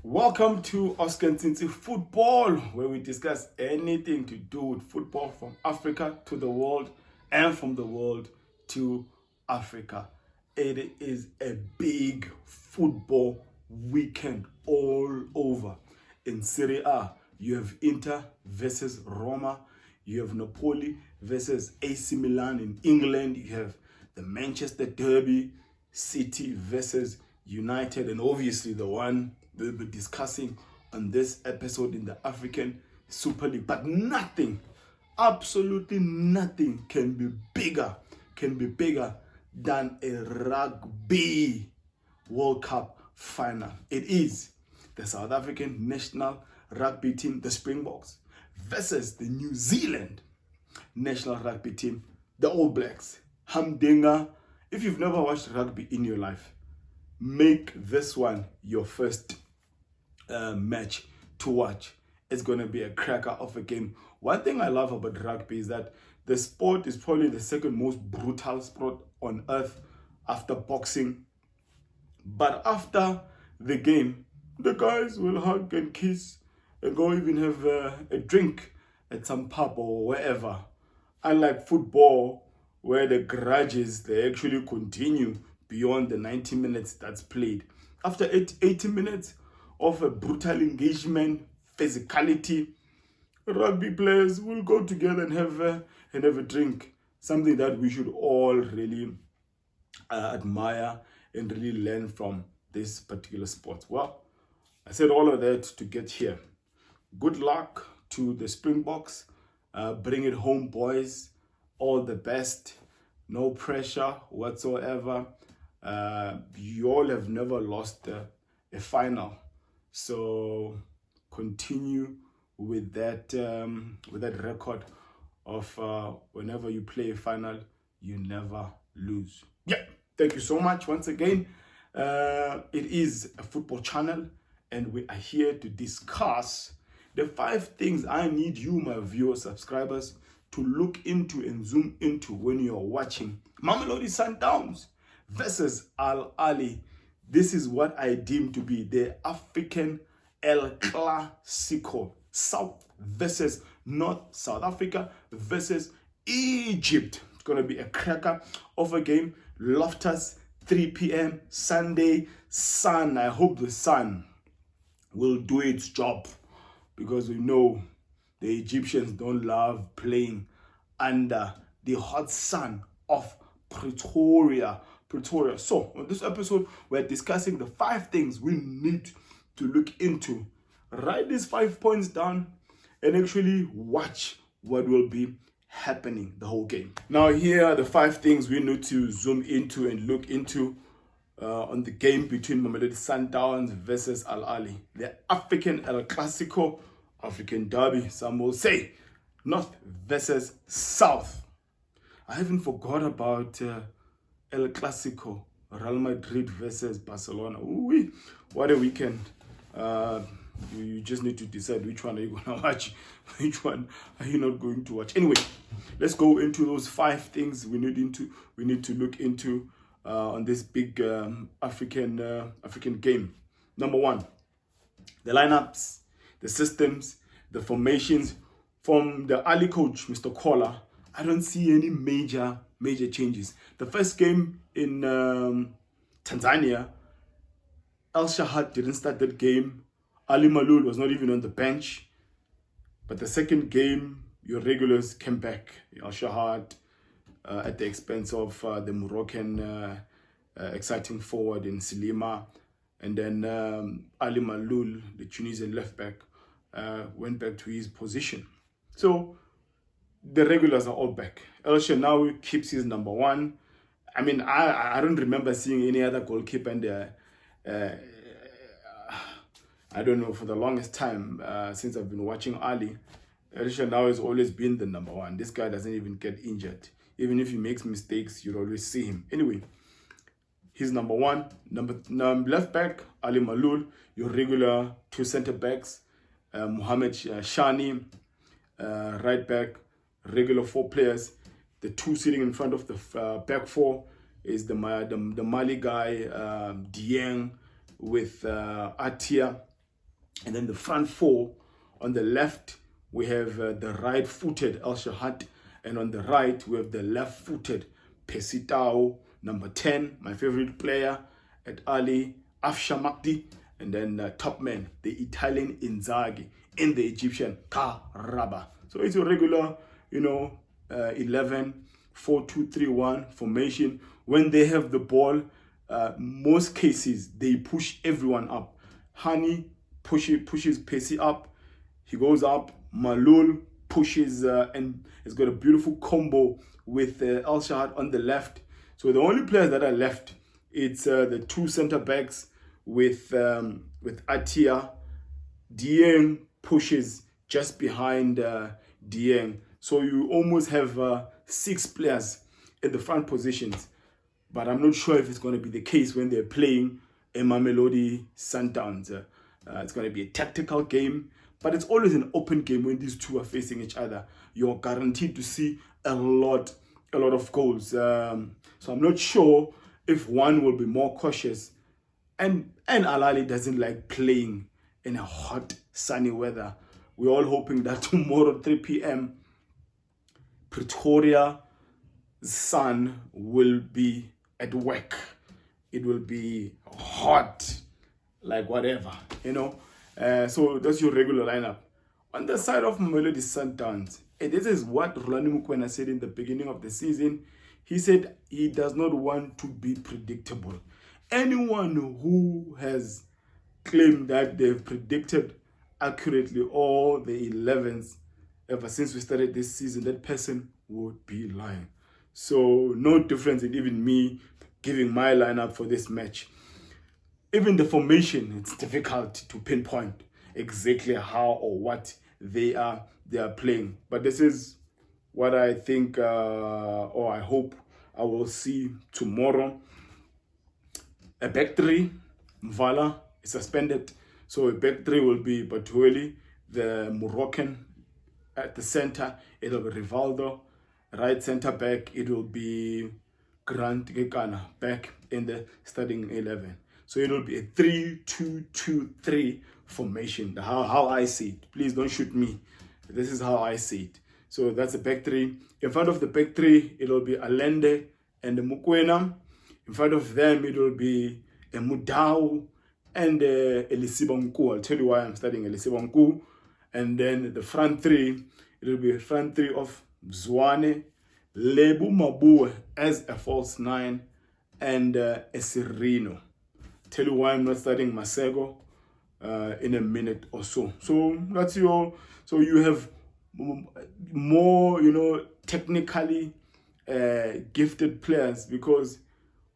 Welcome to Oscar Ntsinzi Football, where we discuss anything to do with football from Africa to the world and from the world to Africa. It is a big football weekend all over. In Serie A, you have Inter versus Roma. You have Napoli versus AC Milan in England. You have the Manchester Derby, City versus United, and obviously the one we'll be discussing on this episode in the African Super League. But nothing, absolutely nothing can be bigger than a rugby World Cup final. It is the South African national rugby team, the Springboks, versus the New Zealand national rugby team, the All Blacks. Hamdinga. If you've never watched rugby in your life, make this one your first match to watch. It's going to be a cracker of a game. One thing I love about rugby is that the sport is probably the second most brutal sport on earth after boxing. But after the game, the guys will hug and kiss and go even have a drink at some pub or wherever. Unlike football, where the grudges, they actually continue beyond the 90 minutes that's played. After 80 minutes of a brutal engagement, physicality, rugby players will go together and have a drink. Something that we should all really admire and really learn from this particular sport. Well, I said all of that to get here. Good luck to the Springboks. Bring it home, boys. All the best. No pressure whatsoever. You all have never lost a final, so continue with that record of whenever you play a final, you never lose. Yeah, thank you so much once again. It is a football channel, and we are here to discuss the 5 things I need you, my viewers, subscribers, to look into and zoom into when you are watching Mamelodi Sundowns versus Ahly. This is what I deem to be the African El Clasico. South versus North, South Africa versus Egypt. It's going to be a cracker of a game. Loftus, 3 p.m. Sunday. Sun. I hope the sun will do its job, because we know the Egyptians don't love playing under the hot sun of Pretoria. So on this episode, we're discussing the 5 things we need to look into. Write these 5 points down and actually watch what will be happening the whole game. Now, here are the 5 things we need to zoom into and look into on the game between Mamelodi Sundowns versus Ahly. The African El Clasico, African Derby, some will say. North versus South. I haven't forgot about El Clasico, Real Madrid versus Barcelona. Ooh, what a weekend. You just need to decide which one are you going to watch, which one are you not going to watch. Anyway, let's go into those 5 things we need to look into on this big African game. Number 1, the lineups, the systems, the formations. From the Ahly coach, Mr. Kola, I don't see any major changes. The first game in Tanzania, El Shahad didn't start that game. Ali Malul was not even on the bench. But the second game, your regulars came back. El Shahad at the expense of the Moroccan exciting forward in Silima. And then Ali Malul, the Tunisian left back, went back to his position. So the regulars are all back. El Shenawi keeps his number 1. I mean, I don't remember seeing any other goalkeeper in there. I don't know, for the longest time since I've been watching Ahly, El Shenawi has always been the number 1. This guy doesn't even get injured. Even if he makes mistakes, you'll always see him. Anyway, he's number 1. Left back, Ali Malul, your regular 2 center backs, Mohamed Shani, right back, regular 4 players. The 2 sitting in front of the back 4 is the Mali guy, Dieng, with Atia, And then the front four, on the left, we have the right-footed El Shahad. And on the right, we have the left-footed Pesitao, number 10, my favorite player at Ahly, Afsha Makdi. And then top man, the Italian Inzaghi, and the Egyptian Karaba. So it's a regular, 11, 4-2-3-1 formation. When they have the ball, most cases, they push everyone up. Hani pushes Pesi up. He goes up. Malul pushes and has got a beautiful combo with Al Shahad on the left. So the only players that are left, it's the two center backs with Atia. Dieng pushes just behind Dieng. So you almost have 6 players in the front positions. But I'm not sure if it's going to be the case when they're playing a Mamelodi Sundowns. It's going to be a tactical game, but it's always an open game when these two are facing each other. You're guaranteed to see a lot of goals. So I'm not sure if one will be more cautious. And Ahly doesn't like playing in a hot, sunny weather. We're all hoping that tomorrow, 3 p.m., Pretoria sun will be at work. It will be hot, like whatever, So that's your regular lineup. On the side of Mamelodi Sundowns, and this is what Rolani Mukwena said in the beginning of the season. He said he does not want to be predictable. Anyone who has claimed that they've predicted accurately all the 11s ever since we started this season, that person would be lying. So no difference in even me giving my lineup for this match. Even the formation, it's difficult to pinpoint exactly how or what they are playing. But this is what I think or I hope I will see tomorrow. A back three, Mvala is suspended. So a back three will be Batueli, the Moroccan at the center. It'll be Rivaldo. Right center back, it will be Grant Gekana back in the starting 11. So it will be a 3-2-2-3 formation. How I see it. Please don't shoot me. This is how I see it. So that's the back three. In front of the back three, it will be Allende and the Mukwena. In front of them, it will be a Mudau and Elisibonku. I'll tell you why I'm starting Elisibonku. And then the front three, it will be a front three of Zwane, Lebu Mabue as a false 9, and a Serino. Tell you why I'm not starting Masego in a minute or so. So that's so you have more, technically gifted players, because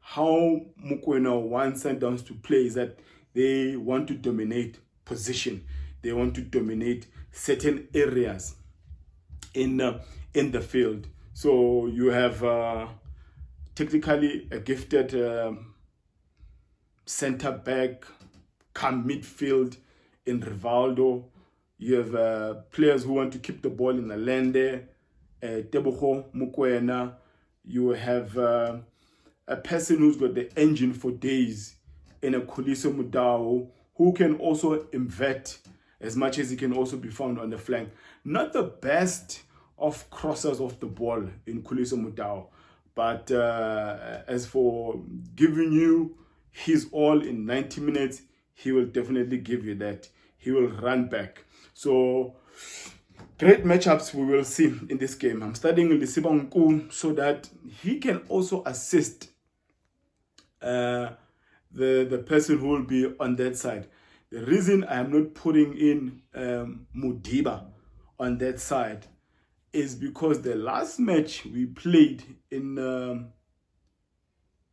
how Mukwena wants Sundowns to play is that they want to dominate position. They want to dominate certain areas in the field. So you have technically a gifted center back, come midfield in Rivaldo. You have players who want to keep the ball in Allende, Tebogo, Mukwena. You have a person who's got the engine for days in a Kuliso Mudao, who can also invert as much as he can also be found on the flank. Not the best of crossers of the ball in Kuliso Mudao, but as for giving you his all in 90 minutes, he will definitely give you that. He will run back. So great matchups we will see in this game. I'm studying Lisibonku so that he can also assist the person who will be on that side. The reason I am not putting in Mudiba on that side is because the last match we played in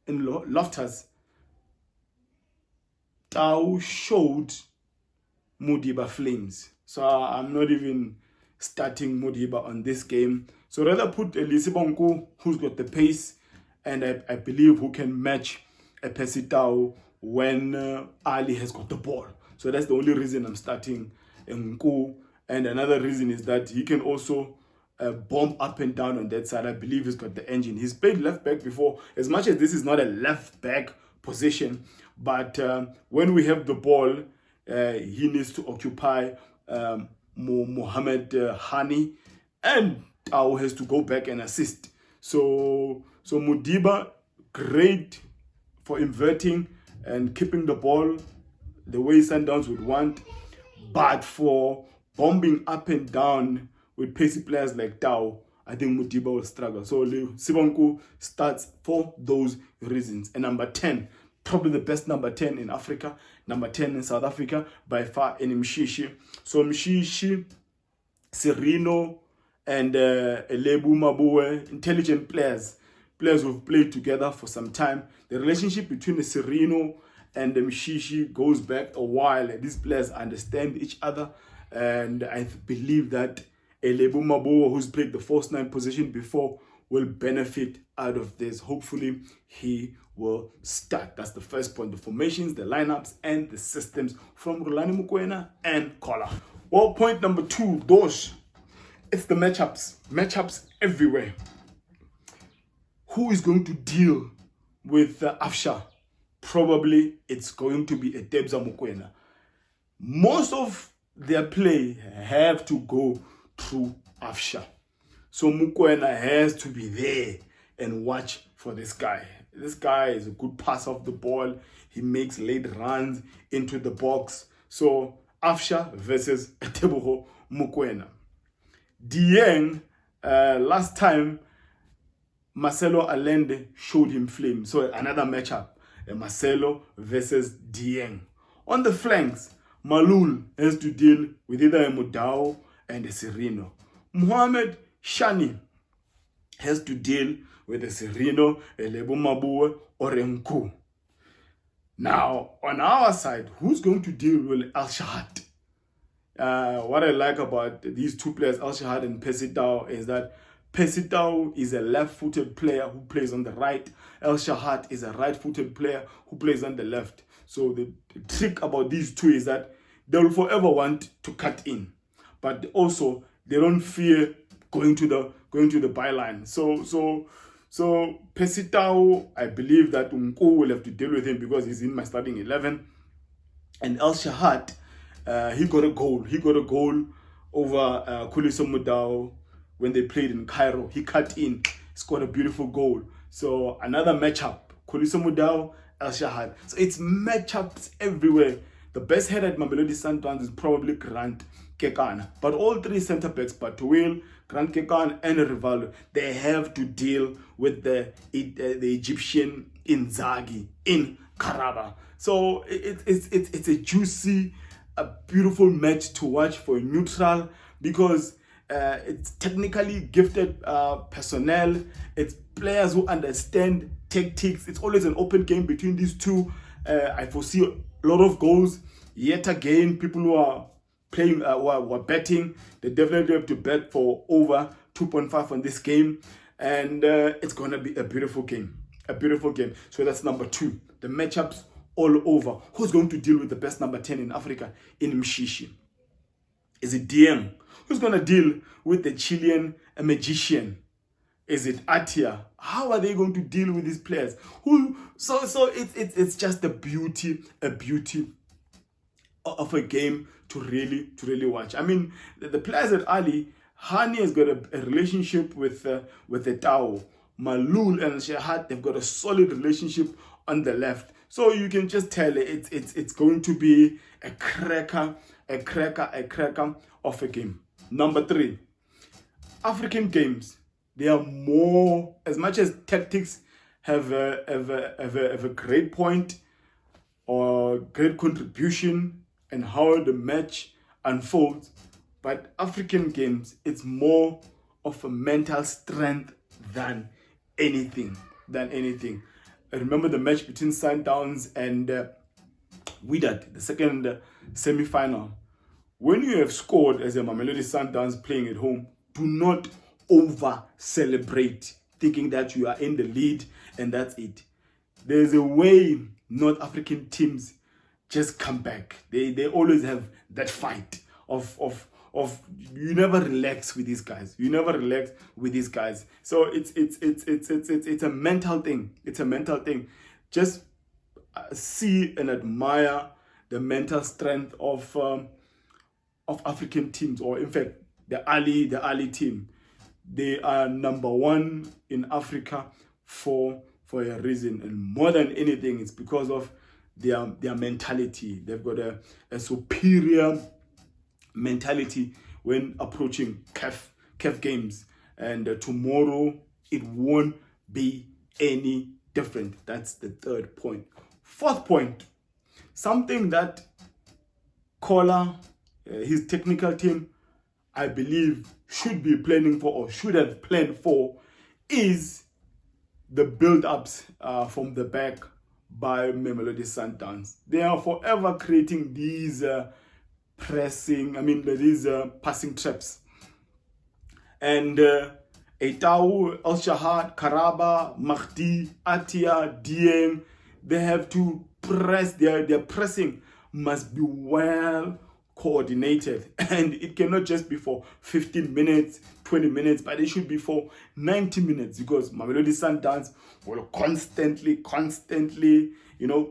Loftus, Tau showed Mudiba flames. So I'm not even starting Mudiba on this game. So rather put Elisibonku, who's got the pace, and I believe who can match a Pesitao when Ahly has got the ball. So that's the only reason I'm starting Nku. And another reason is that he can also bomb up and down on that side. I believe he's got the engine. He's played left back before, as much as this is not a left back position. But when we have the ball, He needs to occupy Mohamed Hani, and Tau has to go back and assist. So Modiba, great for inverting and keeping the ball the way Sundowns would want, but for bombing up and down with pacey players like Tau, I think Modiba will struggle. So Sibonku starts for those reasons. And number 10, probably the best number 10 in Africa, number 10 in South Africa by far, in Mshishi. So Mshishi, Serino, and Lebu Mabue, intelligent players who've played together for some time. The relationship between the Serino and the Mshishi goes back a while. These players understand each other, and I believe that Lebu Mabue, who's played the false 9 position before, will benefit out of this. Hopefully he will start. That's the first point: the formations, the lineups, and the systems from Rulani Mokoena and Kola. Well, point number 2, Dosh. It's the matchups everywhere. Who is going to deal with Afsha? Probably it's going to be a Debza Mokoena. Most of their play have to go through Afsha. So Mokoena has to be there and watch for this guy. This guy is a good passer of the ball. He makes late runs into the box. So Afsha versus Tebogo Mokoena. Dieng, last time Marcelo Allende showed him flame. So another matchup, Marcelo versus Dieng. On the flanks, Malul has to deal with either a Mudau and a Serino. Mohamed Shani has to deal with a Serino, a Lebu Mabue, or a Nku. Now, on our side, who's going to deal with Al Shahad? What I like about these two players, Al Shahad and Pesitao, is that Pesitao is a left-footed player who plays on the right. El Shahad is a right-footed player who plays on the left. So the trick about these two is that they will forever want to cut in, but also they don't fear going to the byline. So Pesitao, I believe that Unko will have to deal with him because he's in my starting 11. And El Shahad, he got a goal. He got a goal over Khuliso Mudau when they played in Cairo. He cut in, scored a beautiful goal. So another matchup, Khuliso Mudau, El Shahad. So it's matchups everywhere. The best header at Mamelodi Sundowns is probably Grant Kekana. But all three centre backs, Batuil, Grant Kekana, and Rivaldo, they have to deal with the Egyptian Inzaghi in Karaba. So it's a juicy, a beautiful match to watch for a neutral, because it's technically gifted personnel. It's players who understand tactics. It's always an open game between these two. I foresee a lot of goals. Yet again, people who are playing, who are betting, they definitely have to bet for over 2.5 on this game. And it's going to be a beautiful game. A beautiful game. So that's number 2. The matchups all over. Who's going to deal with the best number 10 in Africa in Mshishi? Is it Dieng? Who's going to deal with the Chilean magician? Is it Atia? How are they going to deal with these players? So it's just a beauty of a game to really watch. I mean, the players at Ahly, Hani has got a relationship with the Tau. Malul and Shahad, they've got a solid relationship on the left. So you can just tell it's going to be a cracker of a game. Number 3, African games. They are more, as much as tactics have a great point or great contribution in how the match unfolds, but African games, it's more of a mental strength than anything. I remember the match between Sundowns and Wydad, the second semi-final. When you have scored as a Mamelodi Sundowns playing at home, do not over-celebrate, thinking that you are in the lead and that's it. There's a way North African teams just come back. They always have that fight of you never relax with these guys. So it's a mental thing. Just see and admire the mental strength of African teams, or in fact the Ahly team. They are number one in Africa for a reason, and more than anything, it's because of their mentality. They've got a superior mentality when approaching CAF games, and tomorrow it won't be any different. That's the third point. Fourth point, something that Kola, his technical team, I believe should be planning for, or should have planned for, is the build-ups from the back by Mamelodi Sundowns. They are forever creating these passing traps. And Etau, El Shahad, Karaba, Mahdi, Atia, Dieng, they have to press. Their pressing must be well coordinated, and it cannot just be for 15 minutes, 20 minutes, but it should be for 90 minutes, because Mamelodi Sundowns will constantly,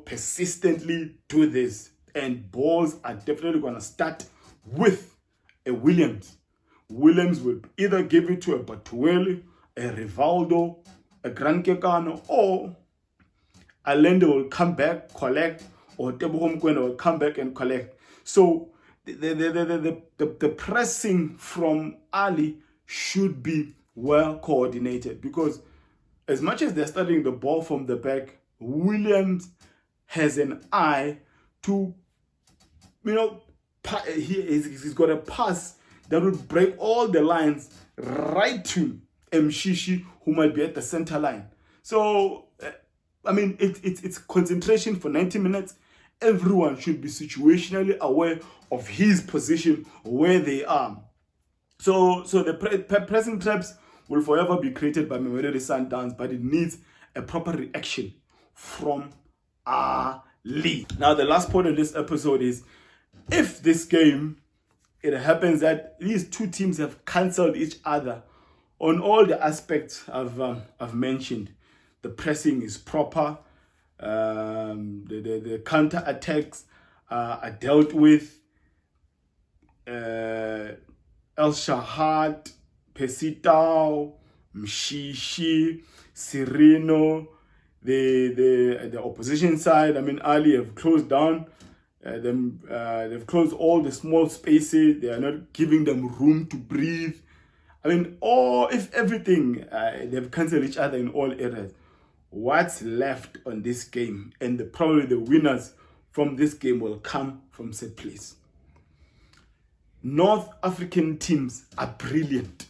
persistently do this, and balls are definitely going to start with a Williams. Williams will either give it to a Batuele, a Rivaldo, a Gran Kekano, or Allende will come back, collect, or Teboho Mokoena will come back and collect. So the pressing from Ahly should be well coordinated, because as much as they're starting the ball from the back, Williams has an eye to, he's got a pass that will break all the lines right to Mshishi, who might be at the center line. So, it's concentration for 90 minutes. Everyone should be situationally aware of his position, where they are. So the pressing traps will forever be created by Mamelodi Sundowns, but it needs a proper reaction from Ahly. Now, the last point of this episode is, if this game, it happens that these two teams have cancelled each other on all the aspects I've mentioned. The pressing is proper. The counter attacks are dealt with. El Shahad, Pesitao, Mshishi, Sirino, the opposition side. Ahly have closed down. They've closed all the small spaces. They are not giving them room to breathe. If everything, they've cancelled each other in all areas. What's left on this game, and probably the winners from this game, will come from set place. North African teams are brilliant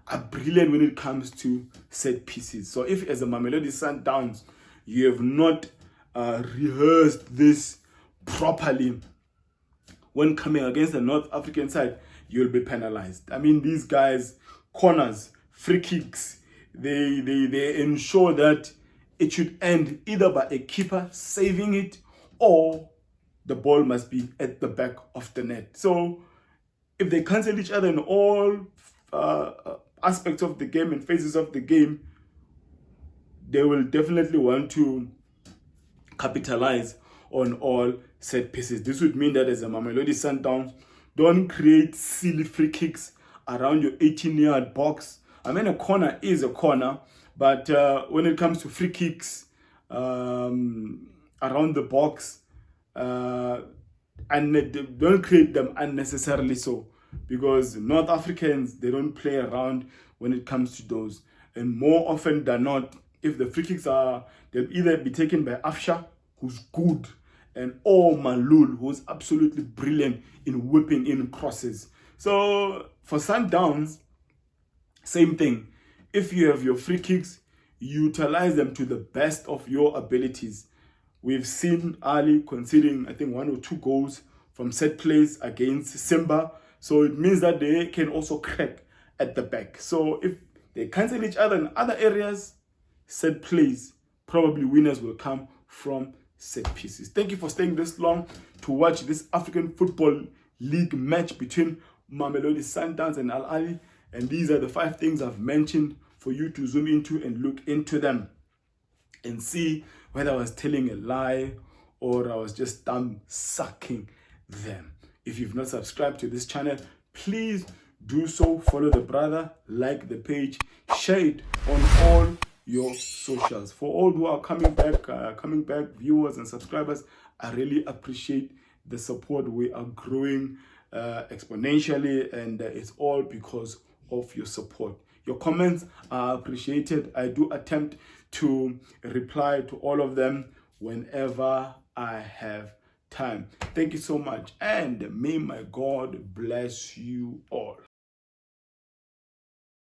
when it comes to set pieces. So if, as a Mamelodi Sundowns, you have not rehearsed this properly when coming against the North African side, you'll be penalized. These guys, corners, free kicks, they ensure that it should end either by a keeper saving it, or the ball must be at the back of the net. So if they cancel each other in all aspects of the game and phases of the game, they will definitely want to capitalize on all set pieces. This would mean that, as a Mamelodi Sundowns, don't create silly free kicks around your 18-yard box. A corner is a corner, but when it comes to free kicks around the box, and don't create them unnecessarily so, because North Africans, they don't play around when it comes to those. And more often than not, if the free kicks they'll either be taken by Afsha, who's good, and or Malul, who's absolutely brilliant in whipping in crosses. So for Sundowns, same thing. If you have your free kicks, utilize them to the best of your abilities. We've seen Ahly conceding, I think, 1 or 2 goals from set plays against Simba. So it means that they can also crack at the back. So if they cancel each other in other areas, set plays, probably winners will come from set pieces. Thank you for staying this long to watch this African Football League match between Mamelodi Sundowns and Al Ahly. And these are the 5 things I've mentioned for you to zoom into and look into them and see whether I was telling a lie or I was just thumb sucking them. If you've not subscribed to this channel, please do so. Follow the brother, like the page, share it on all your socials. For all who are coming back viewers and subscribers, I really appreciate the support. We are growing exponentially, and it's all because of your support. Your comments are appreciated. I do attempt to reply to all of them whenever I have time. Thank you so much, and may my God bless you all.